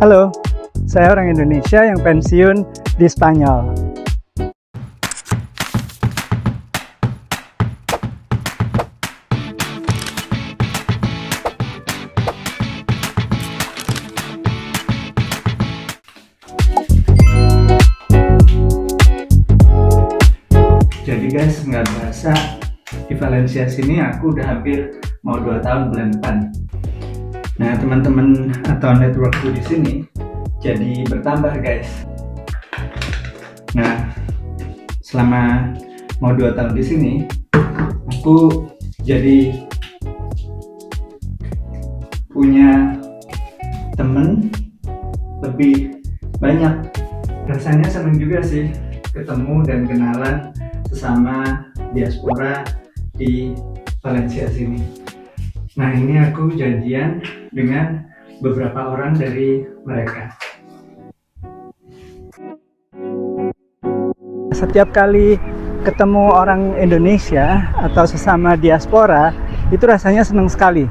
Halo, saya orang Indonesia yang pensiun di Spanyol. Jadi guys, nggak berasa di Valencia sini aku udah hampir mau 2 tahun bulan depan. Nah, teman-teman atau networkku di sini jadi bertambah guys. Nah, selama mau 2 tahun di sini, aku jadi punya temen lebih banyak. Rasanya seneng juga sih ketemu dan kenalan sesama diaspora di Valencia sini. Nah, ini aku janjian dengan beberapa orang dari mereka. Setiap kali ketemu orang Indonesia atau sesama diaspora, itu rasanya senang sekali.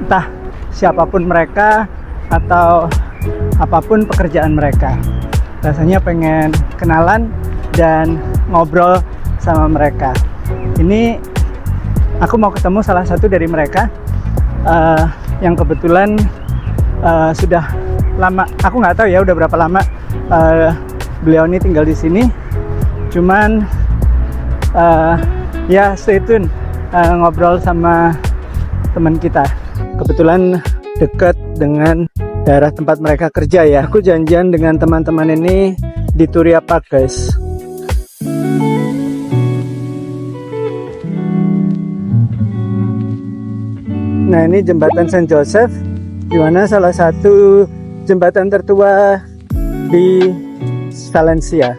Entah siapapun mereka atau apapun pekerjaan mereka, rasanya pengen kenalan dan ngobrol sama mereka. Ini aku mau ketemu salah satu dari mereka yang kebetulan sudah lama. Aku nggak tahu ya udah berapa lama beliau ini tinggal di sini. Cuman ya stay tune ngobrol sama teman kita. Kebetulan dekat dengan daerah tempat mereka kerja ya. Aku janjian dengan teman-teman ini di Turia Park guys. Nah, ini jembatan Saint Joseph, di mana salah satu jembatan tertua di Valencia.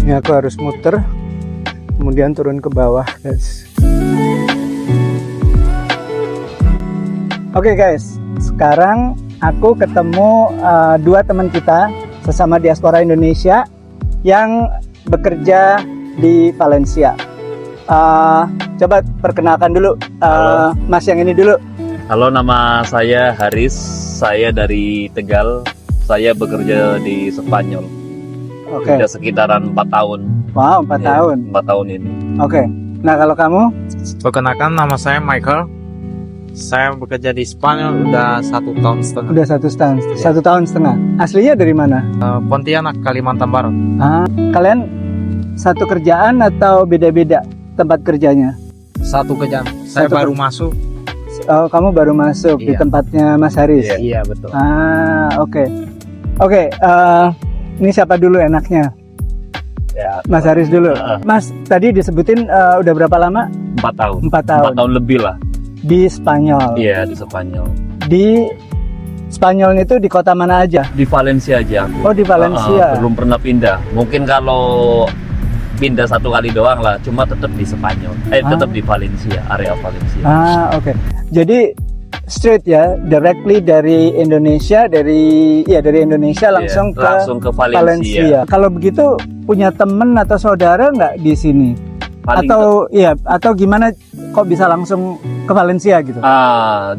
Ini aku harus muter, kemudian turun ke bawah, guys. Oke guys, sekarang aku ketemu 2 teman kita sesama diaspora Indonesia yang bekerja di Valencia. Coba perkenalkan dulu Mas yang ini dulu. Halo, nama saya Haris. Saya dari Tegal. Saya bekerja di Spanyol. Oke. Sudah sekitaran 4 tahun. Wow, 4 tahun. 4 tahun ini. Oke. Nah, kalau kamu? Perkenalkan, nama saya Michael. Saya bekerja di Spanyol udah 1 tahun setengah. Udah 1 tahun setengah. Aslinya dari mana? Pontianak, Kalimantan Barat. Kalian satu kerjaan atau beda-beda tempat kerjanya? Satu kerjaan. Saya baru masuk. Oh, kamu baru masuk di Iya. tempatnya Mas Haris? Iya, betul. Oke. Oke, ini siapa dulu enaknya? Ya, Mas Haris dulu. Mas, tadi disebutin udah berapa lama? 4 tahun. 4 tahun. 4 tahun lebih lah. Di Spanyol. Iya, di Spanyol. Di Spanyol itu di kota mana aja? Di Valencia aja aku. Oh, di Valencia. Belum pernah pindah. Mungkin kalau pindah 1 kali doang lah, cuma tetap di Spanyol. Tetap di Valencia, area Valencia. Oke. Jadi straight ya, directly dari Indonesia, dari Indonesia langsung ke Valencia. Kalau begitu punya temen atau saudara nggak di sini? Atau gimana kok bisa langsung ke Valencia gitu?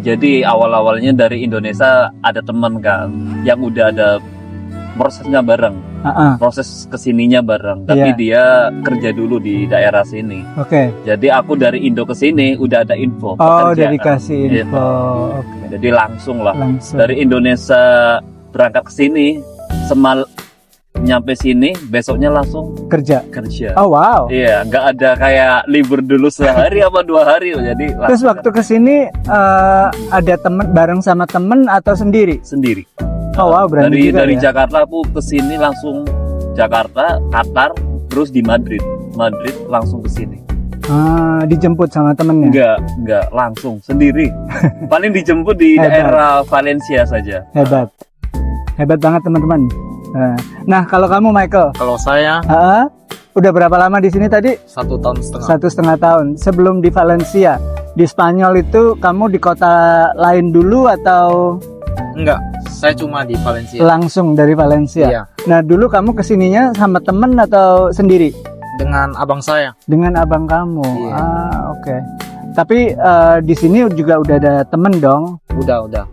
Jadi awal-awalnya dari Indonesia ada teman kan yang udah ada prosesnya bareng. Proses kesininya bareng, tapi dia kerja dulu di daerah sini. Oke. Jadi aku dari Indo ke sini udah ada info. Oh, udah dikasih info. Oke. Jadi langsung lah. Langsung. Dari Indonesia berangkat ke sini, nyampe sini, besoknya langsung kerja. Oh wow. Iya, nggak ada kayak libur dulu sehari apa 2 hari. Jadi Terus waktu kesini ada temen bareng sama temen atau sendiri? sendiri. Oh wow, berani juga Dari ya? Jakarta aku ke sini langsung Jakarta, Qatar, terus di Madrid langsung ke sini. Dijemput sama temennya? Enggak langsung sendiri. Paling dijemput di daerah Valencia saja. Hebat banget teman-teman. Nah, kalau kamu Michael? Kalau saya Udah berapa lama di sini tadi? 1 tahun setengah. 1,5 tahun. Sebelum di Valencia, di Spanyol itu kamu di kota lain dulu atau? Enggak, saya cuma di Valencia. Langsung dari Valencia. Iya. Nah, dulu kamu kesininya sama temen atau sendiri? Dengan abang saya. Dengan abang kamu. Iya. Oke. Tapi di sini juga udah ada temen dong. Udah.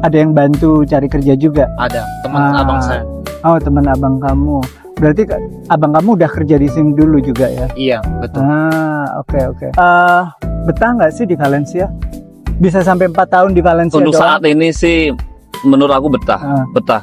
Ada yang bantu cari kerja juga. Ada teman abang saya. Oh, teman abang kamu. Berarti abang kamu udah kerja di sini dulu juga ya? Iya, betul. Oke. Betah nggak sih di Valencia? Bisa sampai 4 tahun di Valencia Untuk doang? saat ini sih menurut aku betah.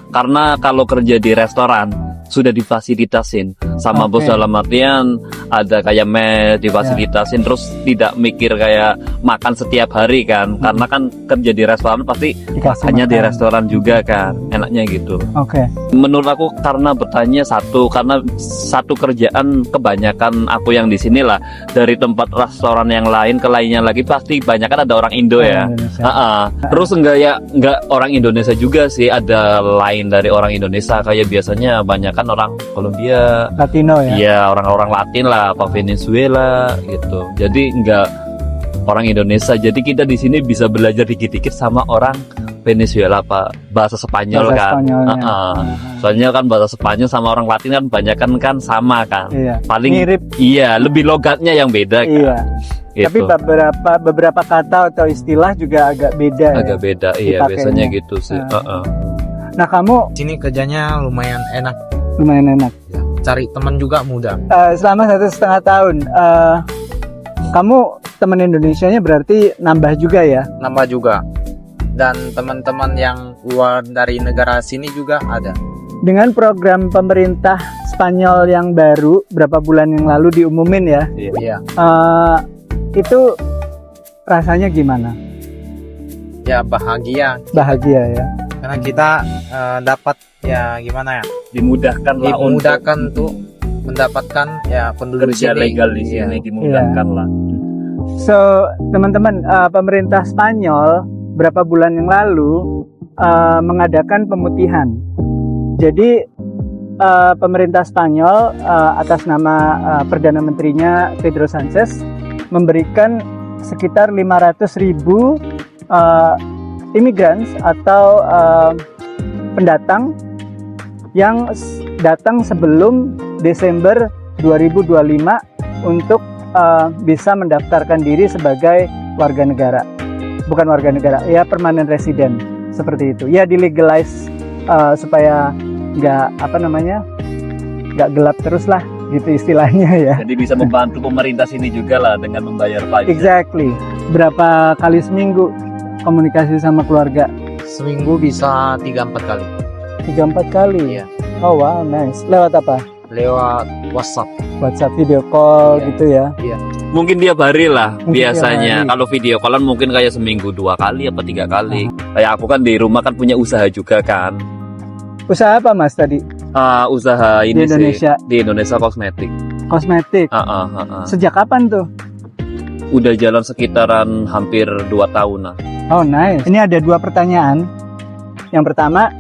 Karena kalau kerja di restoran sudah difasilitasin sama bos, Oke. dalam artian ada kayak mes difasilitasin, terus tidak mikir kayak makan setiap hari kan, karena kan kerja di restoran pasti Dikasih hanya di makan. restoran juga kan, enaknya gitu. Oke. Menurut aku karena bertanya karena satu kerjaan kebanyakan aku yang di sini lah, dari tempat restoran yang lain ke lainnya lagi pasti banyak kan ada orang Indo ya. Indonesia. Terus enggak orang Indonesia juga sih, ada lain dari orang Indonesia, kayak biasanya banyak kan orang Kolombia, Latino ya? iya orang-orang Latin lah, apa Venezuela gitu. Jadi enggak orang Indonesia. Jadi kita di sini bisa belajar dikit-dikit sama orang Venezuela, Pak, bahasa Spanyol Bahasa kan. Spanyolnya. Soalnya kan bahasa Spanyol sama orang Latin kan banyak kan sama kan. Iya. Paling Mirip. iya, lebih logatnya yang beda kan. Iya. Gitu. Tapi beberapa kata atau istilah juga agak beda. Agak ya? beda, iya, dipakainya. biasanya gitu sih. Nah, kamu Sini kerjanya lumayan enak. lumayan enak. Cari teman juga mudah. Selama 1,5 tahun, kamu teman Indonesianya berarti nambah juga ya? Nambah juga. Dan teman-teman yang keluar dari negara sini juga ada. Dengan program pemerintah Spanyol yang baru berapa bulan yang lalu diumumin ya, Iya. itu rasanya gimana? Ya bahagia. Bahagia ya? Karena kita dapat ya gimana ya? Dimudahkan lah Dimudahkan untuk mendapatkan ya penduduk kerja sini. legal di Iya. sini, dimudahkan lah. So, teman-teman, pemerintah Spanyol berapa bulan yang lalu mengadakan pemutihan. Jadi pemerintah Spanyol atas nama Perdana Menterinya Pedro Sánchez memberikan sekitar 500.000 imigran atau pendatang yang datang sebelum Desember 2025 untuk bisa mendaftarkan diri sebagai warga negara. Bukan warga negara, ya permanent resident seperti itu. Ya dilegalize supaya nggak gelap terus lah gitu istilahnya ya. Jadi bisa membantu pemerintah sini juga lah dengan membayar pajak. Exactly. Berapa kali seminggu komunikasi sama keluarga? Seminggu bisa 3-4 kali. 3-4 kali. Iya. Oh wow, nice. Lewat apa? Lewat WhatsApp. WhatsApp video call Iya. gitu ya. Mungkin tiap hari lah Mungkin tiap biasanya. hari. Kalau video callan mungkin kayak seminggu 2 kali apa 3 kali. Kayak aku kan di rumah kan punya usaha juga kan. Usaha apa Mas tadi? Usaha ini Di Indonesia. sih di Indonesia kosmetik. Kosmetik. Sejak kapan tuh? Udah jalan sekitaran hampir 2 tahun lah. Oh nice. Ini ada 2 pertanyaan. Yang pertama,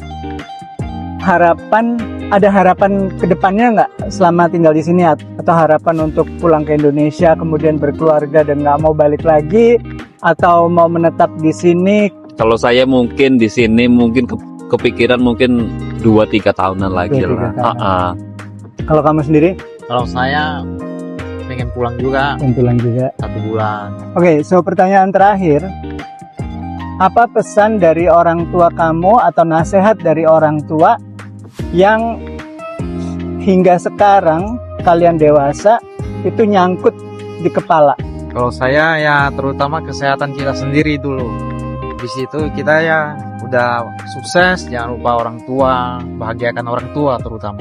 ada harapan kedepannya nggak selama tinggal di sini, atau harapan untuk pulang ke Indonesia kemudian berkeluarga dan nggak mau balik lagi, atau mau menetap di sini? Kalau saya mungkin di sini mungkin kepikiran mungkin 2-3 tahunan lagi 2-3 lah. tahunan. Kalau kamu sendiri? Kalau saya pengen pulang juga Pengen pulang juga. 1 bulan. Oke, so pertanyaan terakhir, apa pesan dari orang tua kamu atau nasihat dari orang tua yang hingga sekarang kalian dewasa itu nyangkut di kepala? Kalau saya ya terutama kesehatan kita sendiri dulu. Di situ kita ya udah sukses, jangan lupa orang tua, bahagiakan orang tua terutama.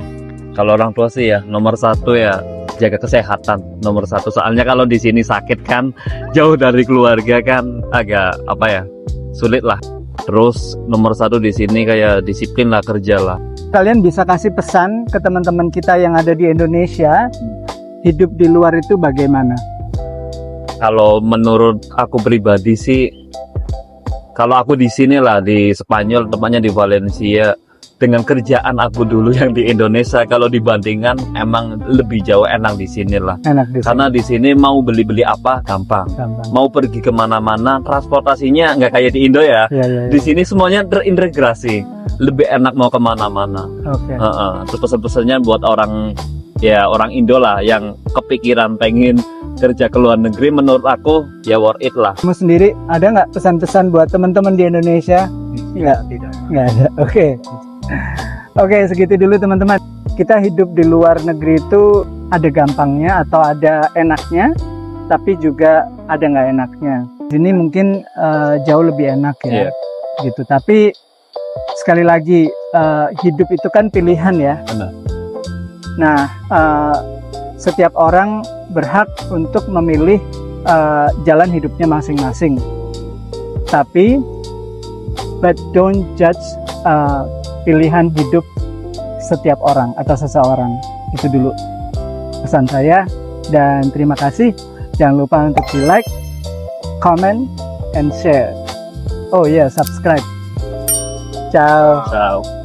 Kalau orang tua sih ya nomor 1 ya jaga kesehatan nomor 1. Soalnya kalau di sini sakit kan jauh dari keluarga kan agak sulit lah. Terus nomor 1 di sini kayak disiplin lah, kerja lah. Kalian bisa kasih pesan ke teman-teman kita yang ada di Indonesia, hidup di luar itu bagaimana? Kalau menurut aku pribadi sih, kalau aku di sini lah di Spanyol, tepatnya di Valencia, dengan kerjaan aku dulu yang di Indonesia, kalau dibandingkan emang lebih jauh enak di sini lah. Enak di sini. Karena di sini mau beli-beli apa gampang. Mau pergi kemana-mana, transportasinya nggak kayak di Indo ya. Ya. Di sini semuanya terintegrasi, lebih enak mau kemana-mana. Oke. Terus pesan-pesannya buat orang Indo lah yang kepikiran pengen kerja ke luar negeri menurut aku ya worth it lah. Kamu sendiri ada nggak pesan-pesan buat teman-teman di Indonesia? Nggak ada. Oke, segitu dulu teman-teman. Kita hidup di luar negeri itu ada gampangnya atau ada enaknya, tapi juga ada nggak enaknya. Di sini mungkin jauh lebih enak ya, gitu. Tapi sekali lagi hidup itu kan pilihan ya. Benar. Nah, setiap orang berhak untuk memilih jalan hidupnya masing-masing. Tapi, but don't judge pilihan hidup setiap orang atau seseorang. Itu dulu pesan saya, dan terima kasih. Jangan lupa untuk di like, comment, and share. Oh ya, subscribe. Ciao. Ciao.